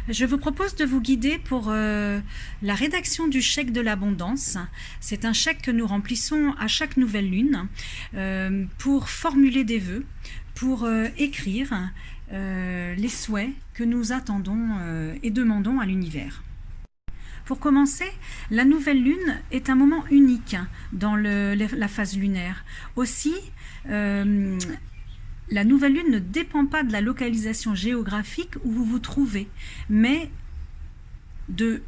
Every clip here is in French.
Je vous propose de vous guider pour la rédaction du chèque de l'abondance. C'est un chèque que nous remplissons à chaque nouvelle lune pour formuler des vœux, pour écrire les souhaits que nous attendons et demandons à l'univers. Pour commencer, la nouvelle lune est un moment unique dans la phase lunaire. Aussi, la nouvelle lune ne dépend pas de la localisation géographique où vous vous trouvez, mais de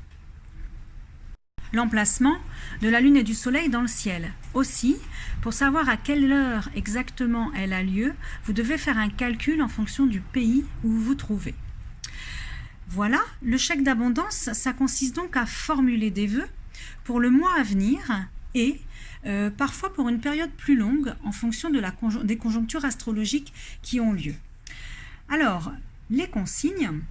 l'emplacement de la lune et du soleil dans le ciel. Aussi, pour savoir à quelle heure exactement elle a lieu, vous devez faire un calcul en fonction du pays où vous vous trouvez. Voilà, le chèque d'abondance, ça consiste donc à formuler des vœux pour le mois à venir et parfois pour une période plus longue en fonction de des conjonctures astrologiques qui ont lieu. Alors, les consignes,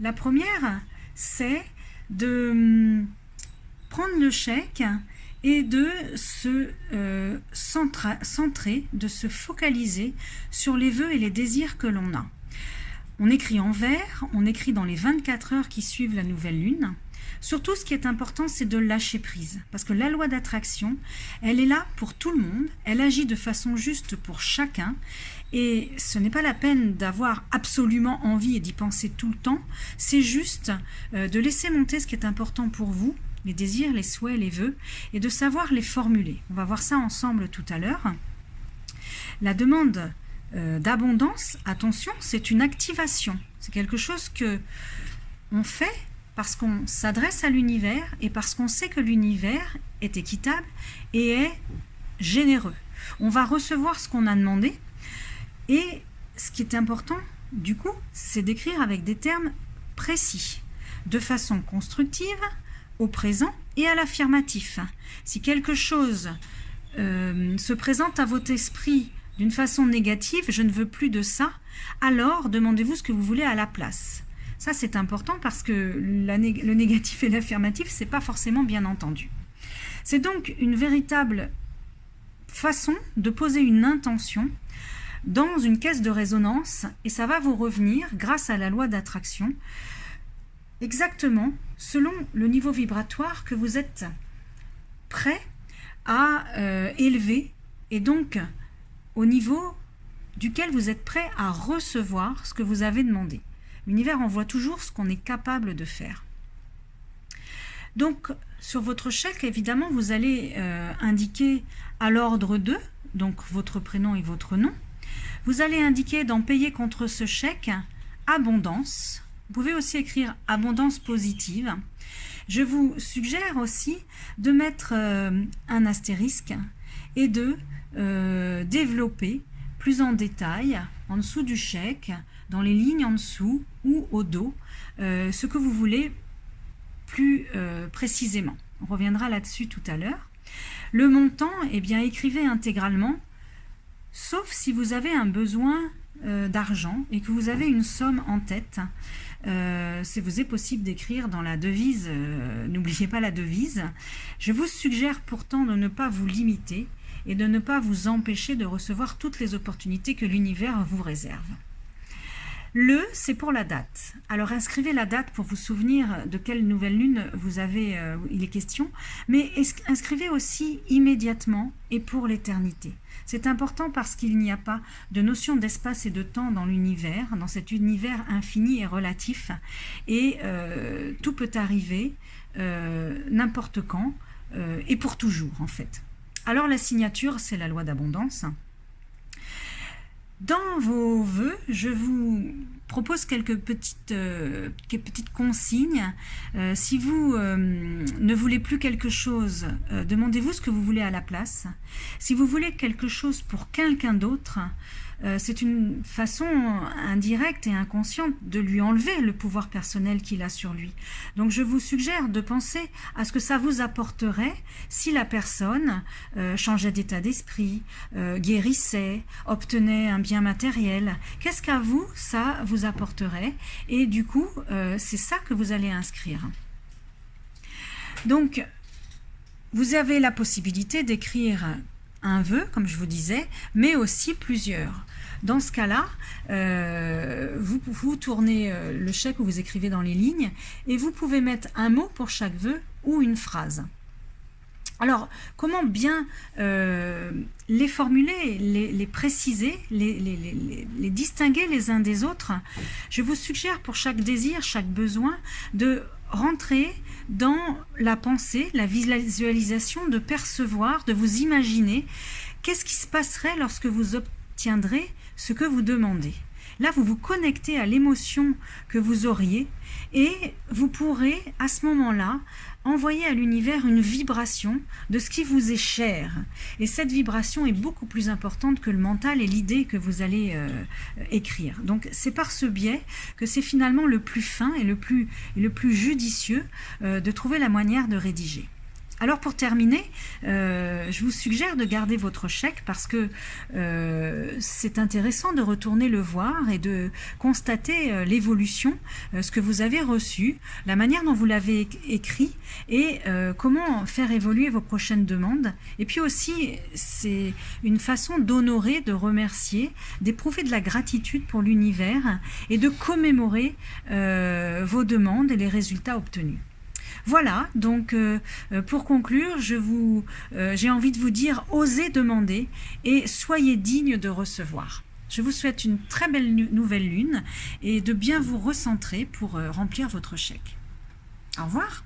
la première, c'est de prendre le chèque et de se centrer, de se focaliser sur les vœux et les désirs que l'on a. On écrit en vert, on écrit dans les 24 heures qui suivent la nouvelle lune. Surtout, ce qui est important, c'est de lâcher prise. Parce que la loi d'attraction, elle est là pour tout le monde. Elle agit de façon juste pour chacun. Et ce n'est pas la peine d'avoir absolument envie et d'y penser tout le temps. C'est juste de laisser monter ce qui est important pour vous, les désirs, les souhaits, les vœux, et de savoir les formuler. On va voir ça ensemble tout à l'heure. La demande d'abondance, attention, c'est une activation. C'est quelque chose que on fait parce qu'on s'adresse à l'univers et parce qu'on sait que l'univers est équitable et est généreux. On va recevoir ce qu'on a demandé et ce qui est important, du coup, c'est d'écrire avec des termes précis, de façon constructive, au présent et à l'affirmatif. Si quelque chose se présente à votre esprit d'une façon négative, je ne veux plus de ça, alors demandez-vous ce que vous voulez à la place. Ça, c'est important parce que le négatif et l'affirmatif, ce n'est pas forcément bien entendu. C'est donc une véritable façon de poser une intention dans une caisse de résonance et ça va vous revenir, grâce à la loi d'attraction, exactement selon le niveau vibratoire que vous êtes prêt à élever et donc au niveau duquel vous êtes prêt à recevoir ce que vous avez demandé. L'univers envoie toujours ce qu'on est capable de faire. Donc, sur votre chèque, évidemment, vous allez indiquer à l'ordre de, donc votre prénom et votre nom. Vous allez indiquer dans payer contre ce chèque abondance. Vous pouvez aussi écrire abondance positive. Je vous suggère aussi de mettre un astérisque et de développer plus en détail en dessous du chèque, dans les lignes en dessous ou au dos, ce que vous voulez plus précisément. On reviendra là-dessus tout à l'heure. Le montant, eh bien, écrivez intégralement, sauf si vous avez un besoin d'argent et que vous avez une somme en tête. Si vous est possible d'écrire dans la devise, n'oubliez pas la devise. Je vous suggère pourtant de ne pas vous limiter et de ne pas vous empêcher de recevoir toutes les opportunités que l'univers vous réserve. Le, c'est pour la date. Alors inscrivez la date pour vous souvenir de quelle nouvelle lune il est question, mais inscrivez aussi immédiatement et pour l'éternité. C'est important parce qu'il n'y a pas de notion d'espace et de temps dans l'univers, dans cet univers infini et relatif, et tout peut arriver n'importe quand et pour toujours en fait. Alors la signature, c'est la loi d'abondance. Dans vos vœux, je vous propose quelques petites consignes. Si vous ne voulez plus quelque chose, demandez-vous ce que vous voulez à la place. Si vous voulez quelque chose pour quelqu'un d'autre, c'est une façon indirecte et inconsciente de lui enlever le pouvoir personnel qu'il a sur lui. Donc je vous suggère de penser à ce que ça vous apporterait si la personne changeait d'état d'esprit, guérissait, obtenait un bien matériel. Qu'est-ce qu'à vous, ça vous apporterait? Et du coup, c'est ça que vous allez inscrire. Donc, vous avez la possibilité d'écrire un vœu, comme je vous disais, mais aussi plusieurs. Dans ce cas-là, vous tournez le chèque ou vous écrivez dans les lignes et vous pouvez mettre un mot pour chaque vœu ou une phrase. Alors, comment bien les formuler, les préciser, les distinguer les uns des autres? Je vous suggère pour chaque désir, chaque besoin, de rentrer dans la pensée, la visualisation, de percevoir, de vous imaginer qu'est-ce qui se passerait lorsque vous obtiendrez ce que vous demandez. Là, vous vous connectez à l'émotion que vous auriez et vous pourrez, à ce moment-là, envoyer à l'univers une vibration de ce qui vous est cher. Et cette vibration est beaucoup plus importante que le mental et l'idée que vous allez écrire. Donc, c'est par ce biais que c'est finalement le plus fin et le plus judicieux de trouver la manière de rédiger. Alors pour terminer, je vous suggère de garder votre chèque parce que c'est intéressant de retourner le voir et de constater l'évolution, ce que vous avez reçu, la manière dont vous l'avez écrit et comment faire évoluer vos prochaines demandes. Et puis aussi, c'est une façon d'honorer, de remercier, d'éprouver de la gratitude pour l'univers et de commémorer vos demandes et les résultats obtenus. Voilà, donc pour conclure, j'ai envie de vous dire, osez demander et soyez digne de recevoir. Je vous souhaite une très belle nouvelle lune et de bien vous recentrer pour remplir votre chèque. Au revoir.